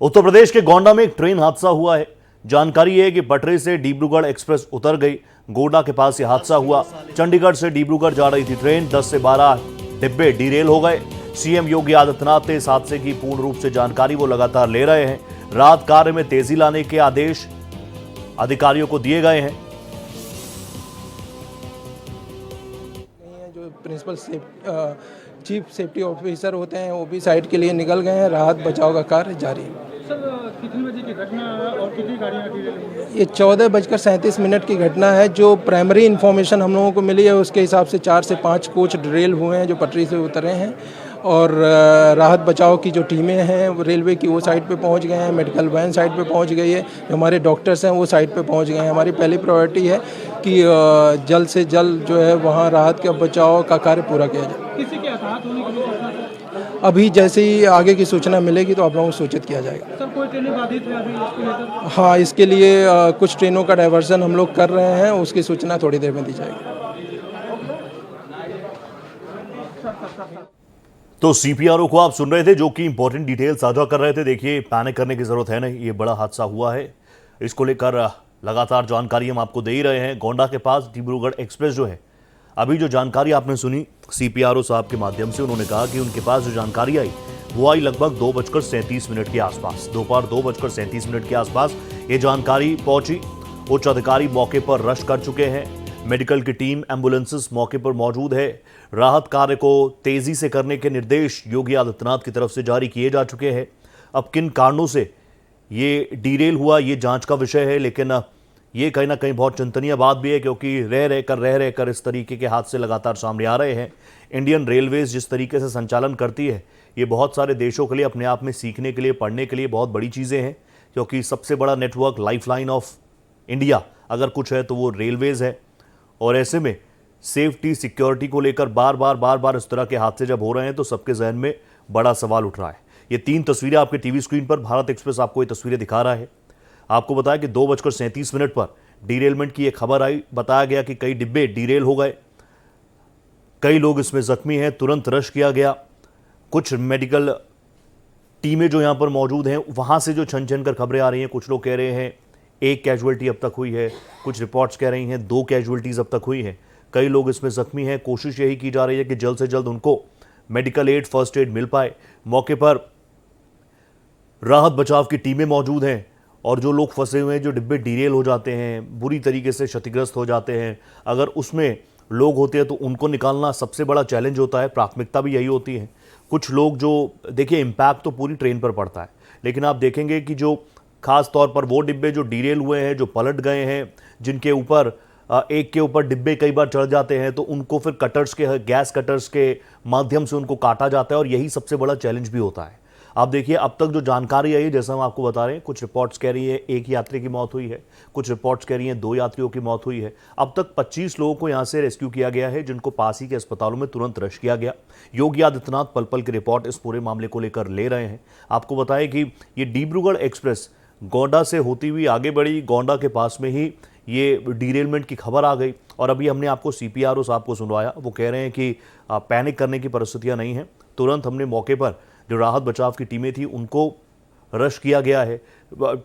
उत्तर प्रदेश के गोंडा में एक ट्रेन हादसा हुआ है। जानकारी है कि पटरी से डिब्रूगढ़ एक्सप्रेस उतर गई। गोंडा के पास यह हादसा हुआ। चंडीगढ़ से डिब्रूगढ़ जा रही थी ट्रेन। 10 से 12 डिब्बे डीरेल हो गए। सीएम योगी आदित्यनाथ ने इस हादसे की पूर्ण रूप से जानकारी वो लगातार ले रहे हैं। राहत कार्य में तेजी लाने के आदेश अधिकारियों को दिए गए हैं। जो प्रिंसिपल चीफ सेफ्टी ऑफिसर होते हैं वो भी साइड के लिए निकल गए हैं। राहत बचाव का कार्य जारी है। सर कितने बजे की घटना है और कितनी गाड़ियाँ डीरेल हुई हैं? ये 14:37 की घटना है। जो प्राइमरी इन्फॉर्मेशन हम लोगों को मिली है उसके हिसाब से 4 से 5 कोच डीरेल हुए हैं जो पटरी से उतरे हैं। और राहत बचाव की जो टीमें हैं वो रेलवे की वो साइड पे पहुंच गए हैं। मेडिकल वैन साइड पे पहुंच गई है। जो हमारे डॉक्टर्स हैं वो साइड पे पहुंच गए हैं। हमारी पहली प्रायोरिटी है कि जल्द से जल्द जो है वहाँ राहत के बचाव का कार्य पूरा किया जाए। किसी के हताहत होने की भी घटना सर? अभी जैसे ही आगे की सूचना मिलेगी तो आप लोगों को सूचित किया जाएगा। सर कोई ट्रेनें बाधित है अभी इसको लेकर? हाँ, इसके लिए कुछ ट्रेनों का डाइवर्सन हम लोग कर रहे हैं। उसकी सूचना थोड़ी देर में दी जाएगी। तो सीपीआरओ को आप सुन रहे थे जो कि इंपॉर्टेंट डिटेल साझा कर रहे थे। देखिए, पैनिक करने की जरूरत है नहीं। ये बड़ा हादसा हुआ है, इसको लेकर लगातार जानकारी हम आपको दे ही रहे हैं। गोंडा के पास डिब्रूगढ़ एक्सप्रेस जो है, अभी जो जानकारी आपने सुनी सीपीआरओ साहब के माध्यम से, उन्होंने कहा कि उनके पास जो जानकारी आई वो आई लगभग 2:37 के आसपास, दोपहर 2:37 के आसपास ये जानकारी पहुंची। उच्च अधिकारी मौके पर रश कर चुके हैं। मेडिकल की टीम, एम्बुलेंसेस मौके पर मौजूद है। राहत कार्य को तेजी से करने के निर्देश योगी आदित्यनाथ की तरफ से जारी किए जा चुके हैं। अब किन कारणों से ये डीरेल हुआ ये जांच का विषय है, लेकिन ये कहीं ना कहीं बहुत चिंतनीय बात भी है, क्योंकि रह रहकर इस तरीके के हादसे लगातार सामने आ रहे हैं। इंडियन रेलवेज जिस तरीके से संचालन करती है, ये बहुत सारे देशों के लिए अपने आप में सीखने के लिए, पढ़ने के लिए बहुत बड़ी चीज़ें हैं, क्योंकि सबसे बड़ा नेटवर्क, लाइफलाइन ऑफ इंडिया अगर कुछ है तो वो रेलवेज है। और ऐसे में सेफ्टी, सिक्योरिटी को लेकर बार बार इस तरह के हादसे जब हो रहे हैं तो सबके जहन में बड़ा सवाल उठ रहा है। ये 3 तस्वीरें आपके टीवी स्क्रीन पर भारत एक्सप्रेस आपको ये तस्वीरें दिखा रहा है। आपको बताया कि 2:37 पर डीरेलमेंट की एक खबर आई। बताया गया कि कई डिब्बे डीरेल हो गए, कई लोग इसमें जख्मी हैं। तुरंत रश किया गया। कुछ मेडिकल टीमें जो यहाँ पर मौजूद हैं, वहाँ से जो छन कर खबरें आ रही हैं, कुछ लोग कह रहे हैं 1 कैजुअल्टी अब तक हुई है, कुछ रिपोर्ट्स कह रही हैं 2 कैजुअल्टीज अब तक हुई हैं, कई लोग इसमें जख्मी हैं। कोशिश यही की जा रही है कि जल्द से जल्द उनको मेडिकल एड, फर्स्ट एड मिल पाए। मौके पर राहत बचाव की टीमें मौजूद हैं और जो लोग फंसे हुए हैं, जो डिब्बे डीरेल हो जाते हैं, बुरी तरीके से क्षतिग्रस्त हो जाते हैं, अगर उसमें लोग होते हैं तो उनको निकालना सबसे बड़ा चैलेंज होता है। प्राथमिकता भी यही होती है। कुछ लोग जो, देखिए, इम्पैक्ट तो पूरी ट्रेन पर पड़ता है, लेकिन आप देखेंगे कि जो खास तौर पर वो डिब्बे जो डीरेल हुए हैं, जो पलट गए हैं, जिनके ऊपर एक के ऊपर डिब्बे कई बार चढ़ जाते हैं, तो उनको फिर कटर्स के, गैस कटर्स के माध्यम से उनको काटा जाता है, और यही सबसे बड़ा चैलेंज भी होता है। आप देखिए, अब तक जो जानकारी आई, जैसा हम आपको बता रहे हैं, कुछ रिपोर्ट्स कह रही है 1 यात्री की मौत हुई है, कुछ रिपोर्ट्स कह रही हैं 2 यात्रियों की मौत हुई है। अब तक 25 लोगों को यहां से रेस्क्यू किया गया है, जिनको पास ही के अस्पतालों में तुरंत रश किया गया। योगी आदित्यनाथ पल पल की रिपोर्ट इस पूरे मामले को लेकर ले रहे हैं। आपको बताएं कि ये डिब्रूगढ़ एक्सप्रेस गोंडा से होती हुई आगे बढ़ी। गोंडा के पास में ही ये डीरेलमेंट की खबर आ गई, और अभी हमने आपको सीपीआरओ साहब को सुनवाया। वो कह रहे हैं कि पैनिक करने की परिस्थितियां नहीं हैं। तुरंत हमने मौके पर जो राहत बचाव की टीमें थी उनको रश किया गया है।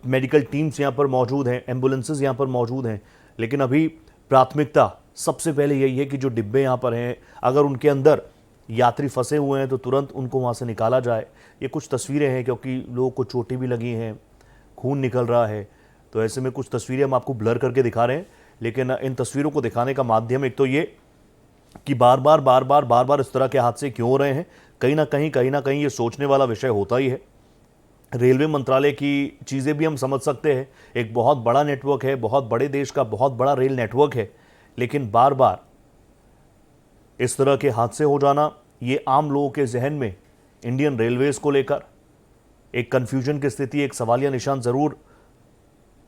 मेडिकल टीम्स यहाँ पर मौजूद हैं, एम्बुलेंसेज यहाँ पर मौजूद हैं, लेकिन अभी प्राथमिकता सबसे पहले यही है कि जो डिब्बे यहाँ पर हैं, अगर उनके अंदर यात्री फंसे हुए हैं तो तुरंत उनको वहाँ से निकाला जाए। ये कुछ तस्वीरें हैं, क्योंकि लोगों को चोटें भी लगी हैं, खून निकल रहा है, तो ऐसे में कुछ तस्वीरें हम आपको ब्लर करके दिखा रहे हैं। लेकिन इन तस्वीरों को दिखाने का माध्यम एक तो ये कि बार बार इस तरह के हादसे क्यों हो रहे हैं। कहीं ना कहीं ये सोचने वाला विषय होता ही है। रेलवे मंत्रालय की चीज़ें भी हम समझ सकते हैं, एक बहुत बड़ा नेटवर्क है, बहुत बड़े देश का बहुत बड़ा रेल नेटवर्क है, लेकिन बार बार इस तरह के हादसे हो जाना, ये आम लोगों के जहन में इंडियन रेलवेज को लेकर एक कन्फ्यूजन की स्थिति, एक सवालिया निशान ज़रूर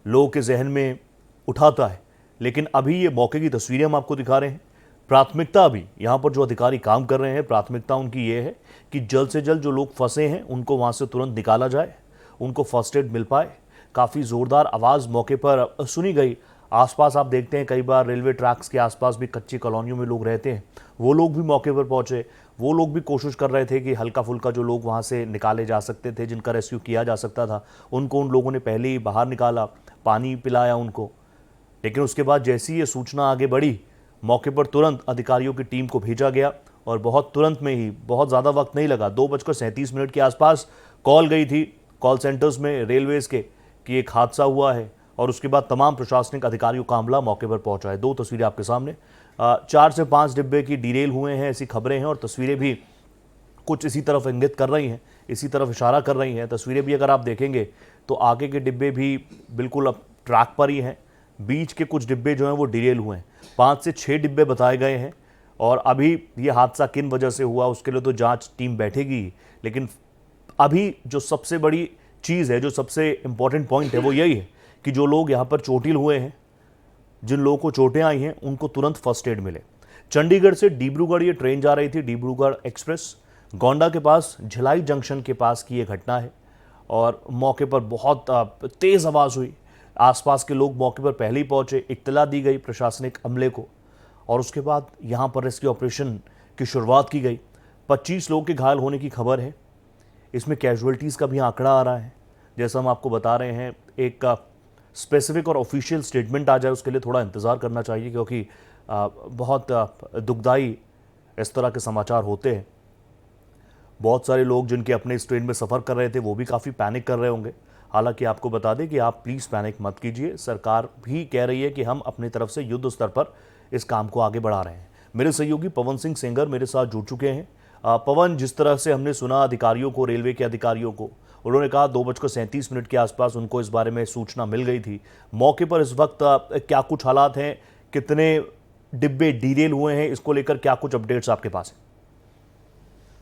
लोगों के जहन में उठाता है। लेकिन अभी ये मौके की तस्वीरें हम आपको दिखा रहे हैं। प्राथमिकता अभी यहाँ पर जो अधिकारी काम कर रहे हैं, प्राथमिकता उनकी ये है कि जल्द से जल्द जो लोग फंसे हैं उनको वहाँ से तुरंत निकाला जाए, उनको फर्स्ट एड मिल पाए। काफ़ी ज़ोरदार आवाज़ मौके पर सुनी गई। आसपास आप देखते हैं कई बार रेलवे ट्रैक्स के आसपास भी कच्ची कॉलोनियों में लोग रहते हैं, वो लोग भी मौके पर पहुँचे, वो लोग भी कोशिश कर रहे थे कि हल्का फुल्का जो लोग वहाँ से निकाले जा सकते थे, जिनका रेस्क्यू किया जा सकता था, उनको उन लोगों ने पहले ही बाहर निकाला, पानी पिलाया उनको। लेकिन उसके बाद जैसी ये सूचना आगे बढ़ी, मौके पर तुरंत अधिकारियों की टीम को भेजा गया और बहुत तुरंत में ही, बहुत ज़्यादा वक्त नहीं लगा, 2:37 के आसपास कॉल गई थी कॉल सेंटर्स में रेलवेज़ के कि एक हादसा हुआ है। और उसके बाद तमाम प्रशासनिक अधिकारियों का अमला मौके पर पहुंचा है। 2 तस्वीरें आपके सामने, 4 से 5 डिब्बे की डीरेल हुए हैं, ऐसी खबरें हैं और तस्वीरें भी कुछ इसी तरफ इंगित कर रही हैं, इसी तरफ इशारा कर रही हैं। तस्वीरें भी अगर आप देखेंगे तो आगे के डिब्बे भी बिल्कुल अब ट्रैक पर ही हैं, बीच के कुछ डिब्बे जो हैं वो डीरेल हुए हैं। 5 से 6 डिब्बे बताए गए हैं और अभी ये हादसा किन वजह से हुआ उसके लिए तो जांच टीम बैठेगी। लेकिन अभी जो सबसे बड़ी चीज़ है, जो सबसे इम्पॉर्टेंट पॉइंट है, वो यही है कि जो लोग यहाँ पर चोटिल हुए हैं, जिन लोगों को चोटें आई हैं, उनको तुरंत फर्स्ट एड मिले। चंडीगढ़ से डिब्रूगढ़ ये ट्रेन जा रही थी, डिब्रूगढ़ एक्सप्रेस। गोंडा के पास झिलाई जंक्शन के पास की ये घटना है और मौके पर बहुत तेज़ आवाज़ हुई। आसपास के लोग मौके पर पहले ही पहुंचे, इत्तला दी गई प्रशासनिक अमले को और उसके बाद यहाँ पर रेस्क्यू ऑपरेशन की शुरुआत की गई। 25 लोगों के घायल होने की खबर है। इसमें कैजुअलिटीज़ का भी आंकड़ा आ रहा है। जैसा हम आपको बता रहे हैं, एक स्पेसिफिक और ऑफिशियल स्टेटमेंट आ जाए उसके लिए थोड़ा इंतज़ार करना चाहिए, क्योंकि बहुत दुखदाई इस तरह के समाचार होते हैं। बहुत सारे लोग जिनके अपने इस ट्रेन में सफ़र कर रहे थे वो भी काफ़ी पैनिक कर रहे होंगे। हालांकि आपको बता दें कि आप प्लीज़ पैनिक मत कीजिए। सरकार भी कह रही है कि हम अपनी तरफ से युद्ध स्तर पर इस काम को आगे बढ़ा रहे हैं। मेरे सहयोगी पवन सिंह सेंगर मेरे साथ जुड़ चुके हैं। पवन, जिस तरह से हमने सुना अधिकारियों को, रेलवे के अधिकारियों को, उन्होंने कहा 2:37 के आसपास उनको इस बारे में सूचना मिल गई थी। मौके पर इस वक्त क्या कुछ हालात हैं, कितने डिब्बे डीरेल हुए हैं, इसको लेकर क्या कुछ अपडेट्स आपके पास है?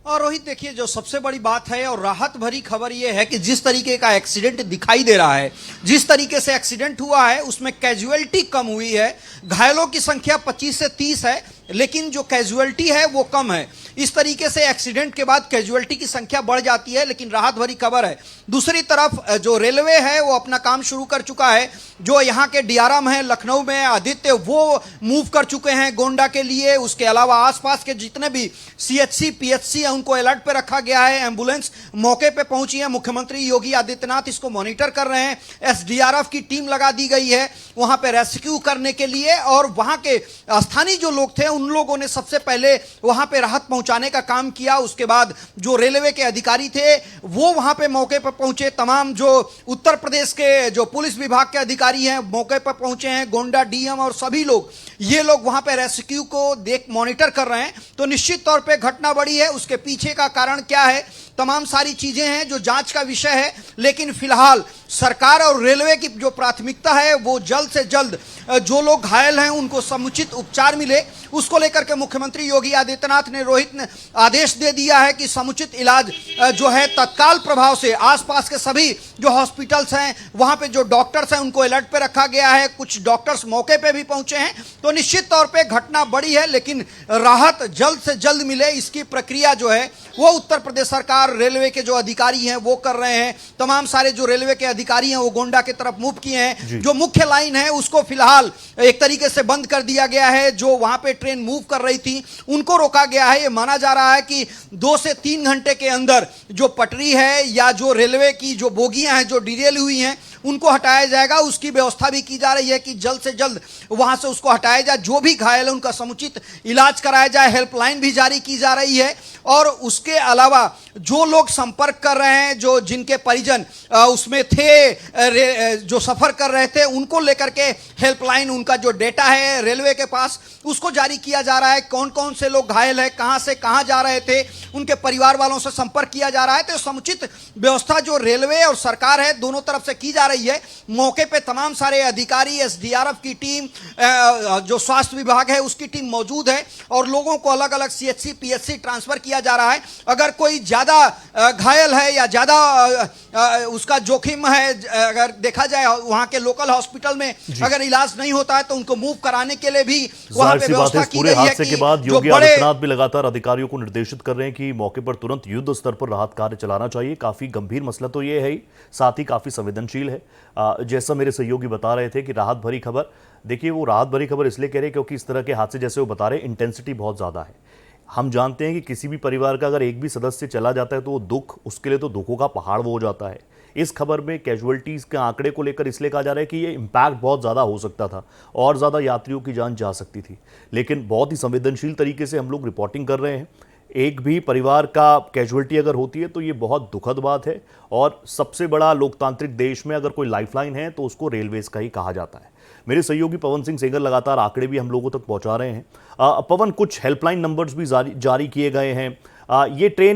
और रोहित, देखिए, जो सबसे बड़ी बात है और राहत भरी खबर यह है कि जिस तरीके का एक्सीडेंट दिखाई दे रहा है, जिस तरीके से एक्सीडेंट हुआ है, उसमें कैजुअलिटी कम हुई है। घायलों की संख्या 25 से 30 है, लेकिन जो कैजुअलिटी है वो कम है। इस तरीके से एक्सीडेंट के बाद कैजुअलिटी की संख्या बढ़ जाती है, लेकिन राहत भरी खबर है। दूसरी तरफ जो रेलवे है वो अपना काम शुरू कर चुका है। जो यहाँ के डीआरएम है लखनऊ में, आदित्य, वो मूव कर चुके हैं गोंडा के लिए। उसके अलावा आसपास के जितने भी सीएचसी पीएचसी है उनको अलर्ट पे रखा गया है। एम्बुलेंस मौके पे पहुंची है। मुख्यमंत्री योगी आदित्यनाथ इसको मॉनिटर कर रहे हैं। एसडीआरएफ की टीम लगा दी गई है वहां पे रेस्क्यू करने के लिए। और वहां के स्थानीय जो लोग थे उन लोगों ने सबसे पहले वहां पे राहत पहुंचाने का काम किया। उसके बाद जो रेलवे के अधिकारी थे वो वहां पे मौके पर पहुंचे। तमाम जो उत्तर प्रदेश के जो पुलिस विभाग के अधिकारी हैं मौके पर पहुंचे हैं, गोंडा डीएम और सभी लोग, ये लोग वहां पे रेस्क्यू को मॉनिटर कर रहे हैं। तो निश्चित तौर पे घटना बड़ी है। उसके पीछे का कारण क्या है, तमाम सारी चीजें हैं जो जांच का विषय है। लेकिन फिलहाल सरकार और रेलवे की जो प्राथमिकता है वो जल्द से जल्द जो लोग घायल हैं उनको समुचित उपचार मिले, उसको लेकर के मुख्यमंत्री योगी आदित्यनाथ ने रोहित ने आदेश दे दिया है कि समुचित इलाज जो है तत्काल प्रभाव से आसपास के सभी जो हॉस्पिटल्स हैं वहां पे जो डॉक्टर्स हैं उनको अलर्ट पे रखा गया है। कुछ डॉक्टर्स मौके पे भी पहुंचे हैं। तो निश्चित तौर पे घटना बड़ी है, लेकिन राहत जल्द से जल्द मिले इसकी प्रक्रिया जो है वो उत्तर प्रदेश सरकार, रेलवे के जो अधिकारी हैं वो कर रहे हैं। तमाम सारे जो रेलवे के अधिकारी हैं वो गोंडा की तरफ मूव किए हैं। जो मुख्य लाइन है उसको फिलहाल एक तरीके से बंद कर दिया गया है। जो वहां पे ट्रेन मूव कर रही थी उनको रोका गया है। ये माना जा रहा है कि 2 से 3 घंटे के अंदर जो पटरी है या जो रेलवे की जो बोगियां हैं जो डिरेल हुई हैं उनको हटाया जाएगा। उसकी व्यवस्था भी की जा रही है कि जल्द से जल्द वहां से उसको हटाया जाए। जो भी घायल है उनका समुचित इलाज कराया जाए। हेल्पलाइन भी जारी की जा रही है। और उसके अलावा जो लोग संपर्क कर रहे हैं, जो जिनके परिजन उसमें थे, जो सफर कर रहे थे, उनको लेकर के हेल्पलाइन, उनका जो डेटा है रेलवे के पास उसको जारी किया जा रहा है। कौन कौन से लोग घायल है, कहां से कहां जा रहे थे, उनके परिवार वालों से संपर्क किया जा रहा है। तो समुचित व्यवस्था जो रेलवे और सरकार है दोनों तरफ से की जा रही है। मौके पे तमाम सारे अधिकारी, एसडीआरएफ की टीम, जो स्वास्थ्य विभाग है उसकी टीम मौजूद है और लोगों को अलग अलग सीएचसी पीएचसी ट्रांसफर किया जा रहा है। अगर कोई ज्यादा घायल है या ज्यादा उसका जोखिम है, अगर देखा जाए वहां के लोकल हॉस्पिटल में अगर इलाज नहीं होता है तो उनको मूव कराने के लिए भी वहां पे व्यवस्था की गई है। हादसे के बाद योगी आदित्यनाथ भी लगातार अधिकारियों को निर्देशित कर रहे हैं कि मौके पर तुरंत युद्ध स्तर पर राहत कार्य चलाना चाहिए। काफी गंभीर मसला तो ये है ही, साथ ही काफी संवेदनशील है। जैसा मेरे सहयोगी बता रहे थे कि राहत भरी खबर, देखिए वो राहत भरी खबर इसलिए कह रहे हैं क्योंकि इस तरह के हादसे जैसे वो बता रहे हैं इंटेंसिटी बहुत ज्यादा है। हम जानते हैं कि किसी भी परिवार का अगर एक भी सदस्य चला जाता है तो वो दुख, उसके लिए तो दुखों का पहाड़ वो हो जाता है। इस खबर में कैजुअलिटीज़ के आंकड़े को लेकर इसलिए कहा जा रहा है कि ये इम्पैक्ट बहुत ज़्यादा हो सकता था और ज़्यादा यात्रियों की जान जा सकती थी, लेकिन बहुत ही संवेदनशील तरीके से हम लोग रिपोर्टिंग कर रहे हैं। एक भी परिवार का कैजुअलिटी अगर होती है तो ये बहुत दुखद बात है, और सबसे बड़ा लोकतांत्रिक देश में अगर कोई लाइफलाइन है तो उसको रेलवेज का ही कहा जाता है। मेरे सहयोगी पवन सिंह सेंगर लगातार आंकड़े भी हम लोगों तक पहुंचा रहे हैं। पवन, कुछ हेल्पलाइन नंबर्स भी जारी किए गए हैं।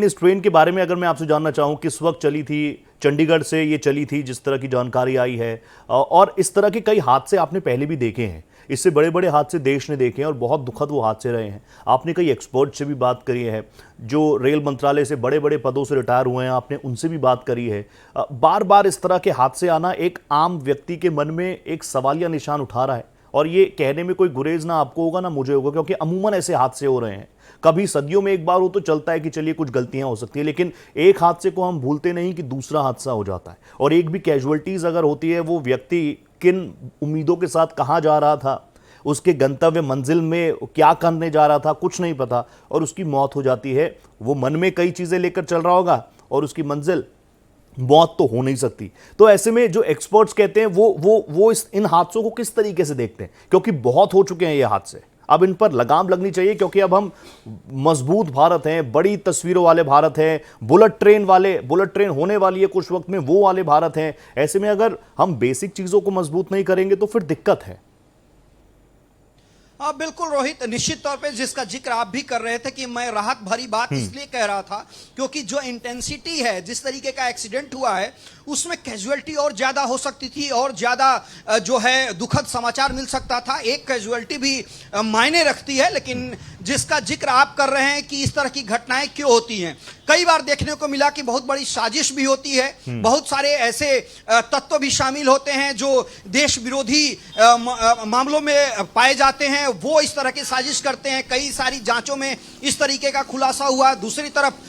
इस ट्रेन के बारे में अगर मैं आपसे जानना चाहूँ, किस वक्त चली थी, चंडीगढ़ से ये चली थी जिस तरह की जानकारी आई है, और इस तरह के कई हादसे आपने पहले भी देखे हैं, इससे बड़े बड़े हादसे देश ने देखे हैं और बहुत दुखद वो हादसे रहे हैं। आपने कई एक्सपर्ट से भी बात करी है जो रेल मंत्रालय से बड़े बड़े पदों से रिटायर हुए हैं, आपने उनसे भी बात करी है। बार बार इस तरह के हादसे आना एक आम व्यक्ति के मन में एक सवालिया निशान उठा रहा है, और ये कहने में कोई गुरेज ना आपको होगा ना मुझे होगा, क्योंकि अमूमन ऐसे हादसे हो रहे हैं। कभी सदियों में एक बार हो तो चलता है कि चलिए कुछ गलतियां हो सकती है, लेकिन एक हादसे को हम भूलते नहीं कि दूसरा हादसा हो जाता है। और एक भी कैजुअलिटीज अगर होती है, वो व्यक्ति किन उम्मीदों के साथ कहाँ जा रहा था, उसके गंतव्य मंजिल में क्या करने जा रहा था, कुछ नहीं पता, और उसकी मौत हो जाती है। वो मन में कई चीज़ें लेकर चल रहा होगा और उसकी मंजिल मौत तो हो नहीं सकती। तो ऐसे में जो एक्सपर्ट्स कहते हैं वो इन हादसों को किस तरीके से देखते हैं, क्योंकि बहुत हो चुके हैं ये हादसे, अब इन पर लगाम लगनी चाहिए, क्योंकि अब हम मजबूत भारत हैं, बड़ी तस्वीरों वाले भारत हैं, बुलेट ट्रेन होने वाली है कुछ वक्त में, वो वाले भारत हैं। ऐसे में अगर हम बेसिक चीज़ों को मजबूत नहीं करेंगे तो फिर दिक्कत है। हाँ बिल्कुल रोहित, निश्चित तौर पे जिसका जिक्र आप भी कर रहे थे कि मैं राहत भरी बात इसलिए कह रहा था क्योंकि जो इंटेंसिटी है, जिस तरीके का एक्सीडेंट हुआ है, उसमें कैजुअलिटी और ज्यादा हो सकती थी और ज्यादा जो है दुखद समाचार मिल सकता था। एक कैजुअलिटी भी मायने रखती है, लेकिन जिसका जिक्र आप कर रहे हैं कि इस तरह की घटनाएं क्यों होती हैं, कई बार देखने को मिला कि बहुत बड़ी साजिश भी होती है, बहुत सारे ऐसे तत्व भी शामिल होते हैं जो देश विरोधी मामलों में पाए जाते हैं, वो इस तरह की साजिश करते हैं। कई सारी जांचों में इस तरीके का खुलासा हुआ। दूसरी तरफ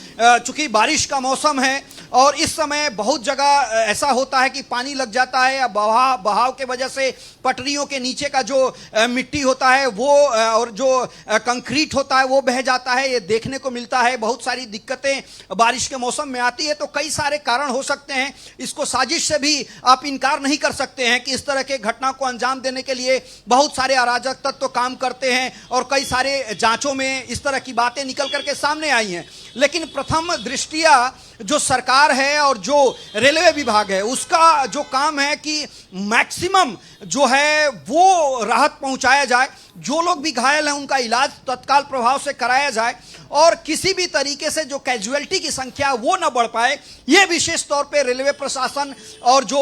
चूंकि बारिश का मौसम है और इस समय बहुत जगह ऐसा होता है कि पानी लग जाता है या बहाव के वजह से पटरियों के नीचे का जो मिट्टी होता है वो और जो कंक्रीट होता है वो बह जाता है, ये देखने को मिलता है। बहुत सारी दिक्कतें बारिश के मौसम में आती है, तो कई सारे कारण हो सकते हैं। इसको साजिश से भी आप इनकार नहीं कर सकते हैं कि इस तरह के घटना को अंजाम देने के लिए बहुत सारे अराजक तत्व काम करते हैं और कई सारे जांचों में इस तरह की बातें निकल करके सामने आई हैं। लेकिन प्रथम दृष्टिया जो सरकार है और जो रेलवे विभाग है, उसका जो काम है कि मैक्सिमम जो है वो राहत पहुंचाया जाए, जो लोग भी घायल हैं उनका इलाज तत्काल प्रभाव से कराया जाए और किसी भी तरीके से जो कैजुअलिटी की संख्या वो न बढ़ पाए। ये विशेष तौर पे रेलवे प्रशासन और जो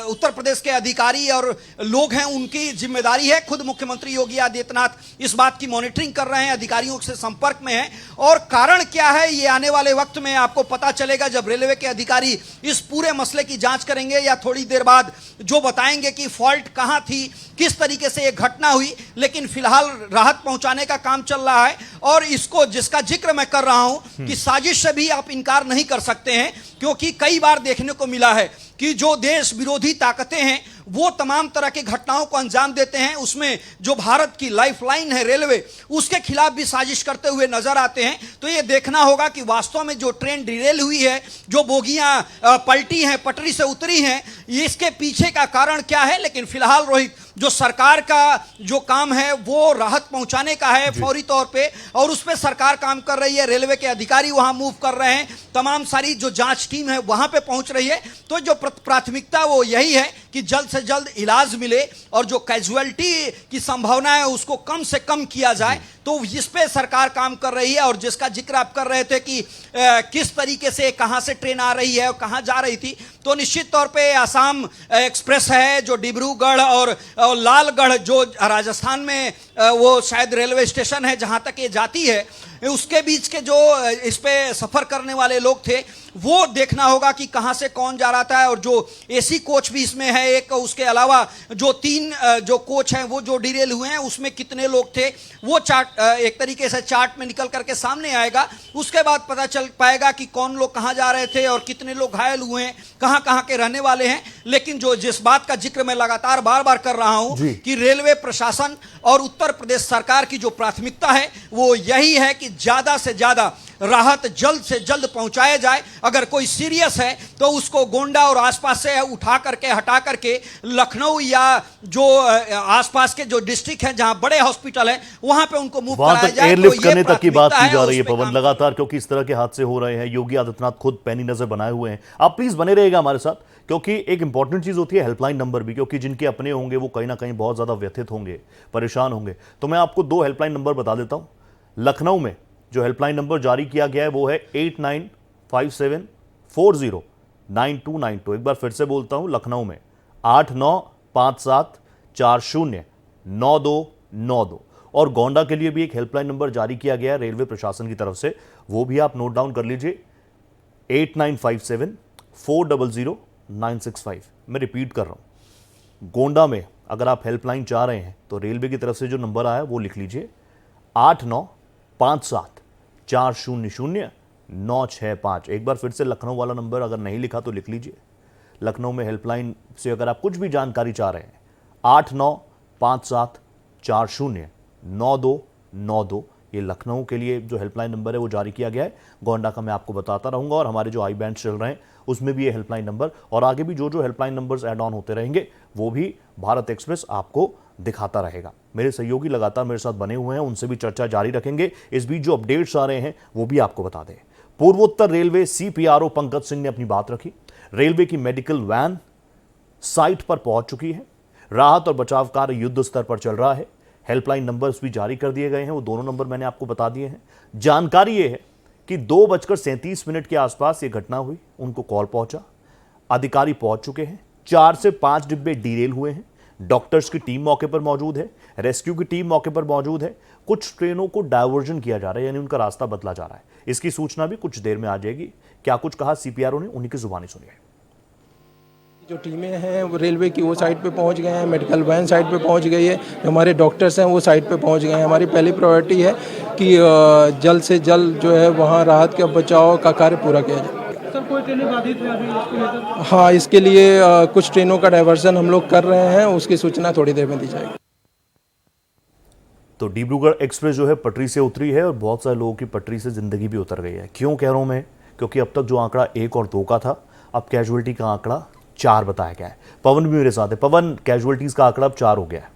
उत्तर प्रदेश के अधिकारी और लोग हैं उनकी जिम्मेदारी है। खुद मुख्यमंत्री योगी आदित्यनाथ इस बात की मॉनिटरिंग कर रहे हैं, अधिकारियों से संपर्क में हैं, और कारण क्या है ये आने वाले वक्त में आपको पता चलेगा जब रेलवे के अधिकारी इस पूरे मसले की जांच करेंगे या थोड़ी देर बाद जो बताएंगे कि फॉल्ट कहां थी, किस तरीके से ये घटना हुई। लेकिन फिलहाल राहत पहुंचाने का काम चल रहा है और इसको जिसका जिक्र मैं कर रहा हूं कि साजिश से भी आप इनकार नहीं कर सकते हैं, क्योंकि कई बार देखने को मिला है कि जो देश विरोधी ताकतें हैं वो तमाम तरह की घटनाओं को अंजाम देते हैं। उसमें जो भारत की लाइफलाइन है रेलवे, उसके खिलाफ भी साजिश करते हुए नजर आते हैं। तो ये देखना होगा कि वास्तव में जो ट्रेन डिरेल हुई है, जो बोगियां पलटी हैं, पटरी से उतरी हैं, इसके पीछे का कारण क्या है। लेकिन फिलहाल रोहित, जो सरकार का जो काम है वो राहत पहुंचाने का है फौरी तौर पे, और उस पर सरकार काम कर रही है। रेलवे के अधिकारी वहां मूव कर रहे हैं, तमाम सारी जो जांच टीम है वहां पे पहुंच रही है। तो जो प्राथमिकता वो यही है कि जल्द से जल्द इलाज मिले और जो कैजुअलिटी की संभावना है उसको कम से कम किया जाए। तो इस पे सरकार काम कर रही है। और जिसका जिक्र आप कर रहे थे कि किस तरीके से कहां से ट्रेन आ रही है और कहां जा रही थी, तो निश्चित तौर पे आसाम एक्सप्रेस है जो डिब्रूगढ़ और लालगढ़ जो राजस्थान में वो शायद रेलवे स्टेशन है जहां तक ये जाती है, उसके बीच के जो इस पे सफर करने वाले लोग थे वो देखना होगा कि कहां से कौन जा रहा था। और जो एसी कोच भी इसमें है एक, उसके अलावा जो 3 जो कोच हैं वो जो डिरेल हुए हैं उसमें कितने लोग थे वो चार्ट एक तरीके से चार्ट में निकल करके सामने आएगा। उसके बाद पता चल पाएगा कि कौन लोग कहां जा रहे थे और कितने लोग घायल हुए हैं, कहां कहां के रहने वाले हैं। लेकिन जो जिस बात का जिक्र मैं लगातार बार बार कर रहा हूं कि रेलवे प्रशासन और उत्तर प्रदेश सरकार की जो प्राथमिकता है वो यही है कि ज्यादा से ज्यादा राहत जल्द से जल्द पहुंचाया जाए। अगर कोई सीरियस है तो उसको गोंडा और आसपास से उठा करके हटा करके लखनऊ या जो आसपास के जो डिस्ट्रिक्ट है जहां बड़े हॉस्पिटल है वहां पे उनको मूव कराया जाए। एयरलिफ्ट करने तक की बात की जा रही है पवन, लगातार, क्योंकि इस तरह के हादसे हो रहे हैं। योगी आदित्यनाथ खुद पैनी नजर बनाए हुए हैं। आप प्लीज बने रहिएगा हमारे साथ, क्योंकि एक इंपॉर्टेंट चीज होती है हेल्पलाइन नंबर भी, क्योंकि जिनके अपने होंगे वो कहीं ना कहीं बहुत ज्यादा व्यथित होंगे, परेशान होंगे। तो मैं आपको 2 हेल्पलाइन नंबर बता देता हूं। लखनऊ में जो हेल्पलाइन नंबर जारी किया गया है वो है 8957409292। एक बार फिर से बोलता हूं, लखनऊ में 8957409292। और गोंडा के लिए भी एक हेल्पलाइन नंबर जारी किया गया है रेलवे प्रशासन की तरफ से, वो भी आप नोट डाउन कर लीजिए, 8957400965। मैं रिपीट कर रहा हूं, गोंडा में अगर आप हेल्पलाइन चाह रहे हैं तो रेलवे की तरफ से जो नंबर आया वो लिख लीजिए, 8957400965। एक बार फिर से लखनऊ वाला नंबर अगर नहीं लिखा तो लिख लीजिए। लखनऊ में हेल्पलाइन से अगर आप कुछ भी जानकारी चाह रहे हैं, 8957409292। ये लखनऊ के लिए जो हेल्पलाइन नंबर है वो जारी किया गया है। गोंडा का मैं आपको बताता रहूंगा, और हमारे जो आई बैंड चल रहे हैं उसमें भी ये हेल्पलाइन नंबर, और आगे भी जो जो हेल्पलाइन नंबर्स ऐड ऑन होते रहेंगे वो भी भारत एक्सप्रेस आपको दिखाता रहेगा। मेरे सहयोगी लगातार मेरे साथ बने हुए हैं, उनसे भी चर्चा जारी रखेंगे। इस बीच जो अपडेट्स आ रहे हैं वो भी आपको बता दें। पूर्वोत्तर रेलवे CPRO पंकज सिंह ने अपनी बात रखी। रेलवे की मेडिकल वैन साइट पर पहुंच चुकी है। राहत और बचाव कार्य युद्ध स्तर पर चल रहा है। हेल्पलाइन नंबर्स भी जारी कर दिए गए हैं, वो दोनों नंबर मैंने आपको बता दिए हैं। जानकारी यह है कि 2:37 के आसपास ये घटना हुई, उनको कॉल पहुंचा, अधिकारी पहुंच चुके हैं। 4 से 5 डिब्बे डीरेल हुए हैं। डॉक्टर्स की टीम मौके पर मौजूद है, रेस्क्यू की टीम मौके पर मौजूद है। कुछ ट्रेनों को डायवर्जन किया जा रहा है, यानी उनका रास्ता बदला जा रहा है। इसकी सूचना भी कुछ देर में आ जाएगी। क्या कुछ कहा CPRO ने, उन्हीं की जुबानी सुनिए। जो टीमें हैं वो रेलवे की वो साइट पे पहुंच गए हैं, मेडिकल वैन साइट पे पहुंच गई है, हमारे डॉक्टर्स हैं वो साइट पे पहुंच गए हैं। हमारी पहली प्रायोरिटी है कि जल्द से जल्द जो है वहाँ राहत का बचाव का कार्य पूरा किया जाए। सर कोई ट्रेनें बाधित है अभी इसको लेकर? हाँ, इसके लिए कुछ ट्रेनों का डाइवर्जन हम लोग कर रहे हैं, उसकी सूचना थोड़ी देर में दी जाएगी। तो डिब्रूगढ़ एक्सप्रेस जो है पटरी से उतरी है, और बहुत सारे लोगों की पटरी से जिंदगी भी उतर गई है। क्यों कह रहा हूं मैं, क्योंकि अब तक जो आंकड़ा 1 और 2 का था, अब कैजुअलिटी का आंकड़ा 4 बताया गया है। पवन भी मेरे साथ है। पवन, कैजुअलिटीज का आंकड़ा अब 4 हो गया है।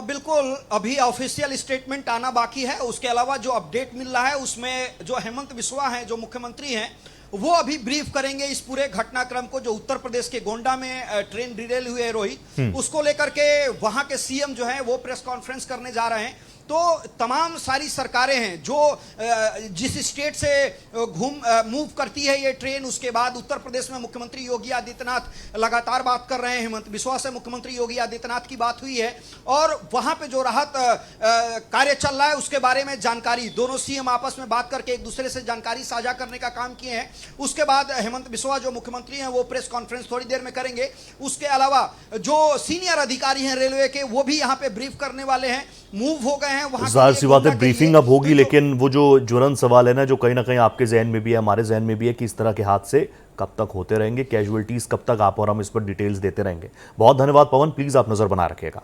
बिल्कुल, अभी ऑफिशियल स्टेटमेंट आना बाकी है। उसके अलावा जो अपडेट मिल रहा है उसमें जो हेमंत बिस्वा हैं, जो मुख्यमंत्री हैं, वो अभी ब्रीफ करेंगे इस पूरे घटनाक्रम को। जो उत्तर प्रदेश के गोंडा में ट्रेन डिरेल हुई है रोहित, उसको लेकर के वहां के CM जो है वो प्रेस कॉन्फ्रेंस करने जा रहे हैं। तो तमाम सारी सरकारें हैं जो जिस स्टेट से मूव करती है ये ट्रेन, उसके बाद उत्तर प्रदेश में मुख्यमंत्री योगी आदित्यनाथ लगातार बात कर रहे हैं। हेमंत बिस्वा से मुख्यमंत्री योगी आदित्यनाथ की बात हुई है, और वहां पे जो राहत कार्य चल रहा है उसके बारे में जानकारी दोनों CM आपस में बात करके एक दूसरे से जानकारी साझा करने का काम किए हैं। उसके बाद हेमंत बिस्वा जो मुख्यमंत्री हैं वो प्रेस कॉन्फ्रेंस थोड़ी देर में करेंगे। उसके अलावा जो सीनियर अधिकारी हैं रेलवे के, वो भी यहाँ पे ब्रीफ करने वाले हैं, मूव हो गए हैं। जाहिर सी बात है ब्रीफिंग अब होगी, लेकिन वो जो ज्वलंत सवाल है ना, जो कहीं ना कहीं आपके जहन में भी है, हमारे जहन में भी है, कि इस तरह के हादसे कब तक होते रहेंगे, कैजुअलिटीज कब तक आप और हम इस पर डिटेल्स देते रहेंगे। बहुत धन्यवाद पवन, प्लीज आप नजर बना रखिएगा।